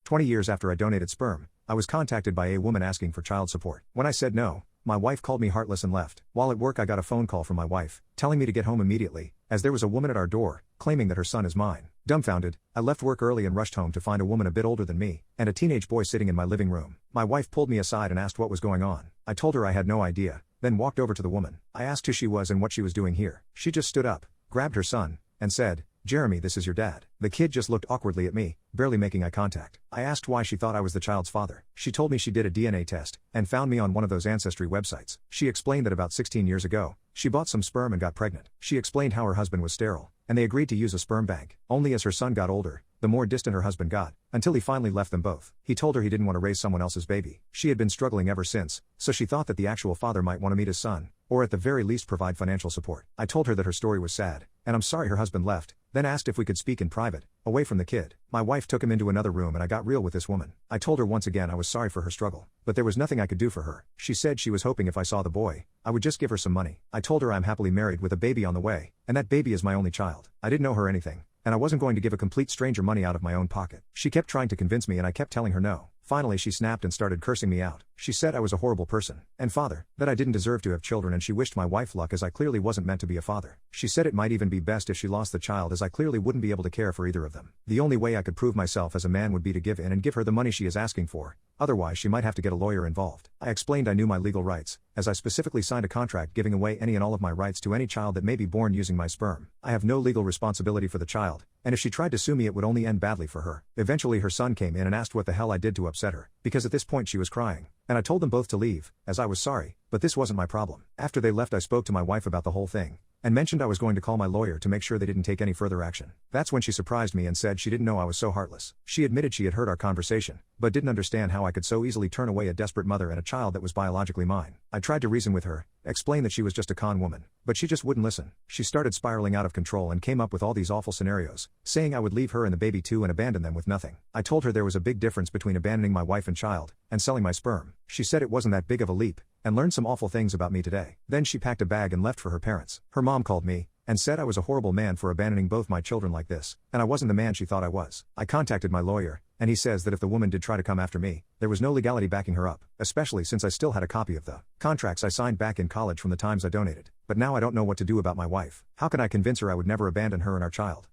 20 years after I donated sperm, I was contacted by a woman asking for child support. When I said no, my wife called me heartless and left. While at work I got a phone call from my wife, telling me to get home immediately, as there was a woman at our door, claiming that her son is mine. Dumbfounded, I left work early and rushed home to find a woman a bit older than me, and a teenage boy sitting in my living room. My wife pulled me aside and asked what was going on. I told her I had no idea, then walked over to the woman. I asked who she was and what she was doing here. She just stood up, grabbed her son, and said, "Jeremy, this is your dad." The kid just looked awkwardly at me, barely making eye contact. I asked why she thought I was the child's father. She told me she did a DNA test, and found me on one of those ancestry websites. She explained that about 16 years ago, she bought some sperm and got pregnant. She explained how her husband was sterile, and they agreed to use a sperm bank. Only as her son got older, the more distant her husband got, until he finally left them both. He told her he didn't want to raise someone else's baby. She had been struggling ever since, so she thought that the actual father might want to meet his son, or at the very least provide financial support. I told her that her story was sad, and I'm sorry her husband left, then asked if we could speak in private, away from the kid. My wife took him into another room and I got real with this woman. I told her once again I was sorry for her struggle, but there was nothing I could do for her. She said she was hoping if I saw the boy, I would just give her some money. I told her I'm happily married with a baby on the way, and that baby is my only child. I didn't know her anything, and I wasn't going to give a complete stranger money out of my own pocket. She kept trying to convince me and I kept telling her no. Finally she snapped and started cursing me out. She said I was a horrible person and father, that I didn't deserve to have children, and she wished my wife luck as I clearly wasn't meant to be a father. She said it might even be best if she lost the child as I clearly wouldn't be able to care for either of them. The only way I could prove myself as a man would be to give in and give her the money she is asking for, otherwise she might have to get a lawyer involved. I explained I knew my legal rights, as I specifically signed a contract giving away any and all of my rights to any child that may be born using my sperm. I have no legal responsibility for the child, and if she tried to sue me it would only end badly for her. Eventually her son came in and asked what the hell I did to upset her, because at this point she was crying, and I told them both to leave, as I was sorry, but this wasn't my problem. After they left I spoke to my wife about the whole thing, and mentioned I was going to call my lawyer to make sure they didn't take any further action. That's when she surprised me and said she didn't know I was so heartless. She admitted she had heard our conversation, but didn't understand how I could so easily turn away a desperate mother and a child that was biologically mine. I tried to reason with her, explain that she was just a con woman, but she just wouldn't listen. She started spiraling out of control and came up with all these awful scenarios, saying I would leave her and the baby too and abandon them with nothing. I told her there was a big difference between abandoning my wife and child, and selling my sperm. She said it wasn't that big of a leap, and learned some awful things about me today. Then she packed a bag and left for her parents. Her mom called me, and said I was a horrible man for abandoning both my children like this, and I wasn't the man she thought I was. I contacted my lawyer, and he says that if the woman did try to come after me, there was no legality backing her up, especially since I still had a copy of the contracts I signed back in college from the times I donated. But now I don't know what to do about my wife. How can I convince her I would never abandon her and our child?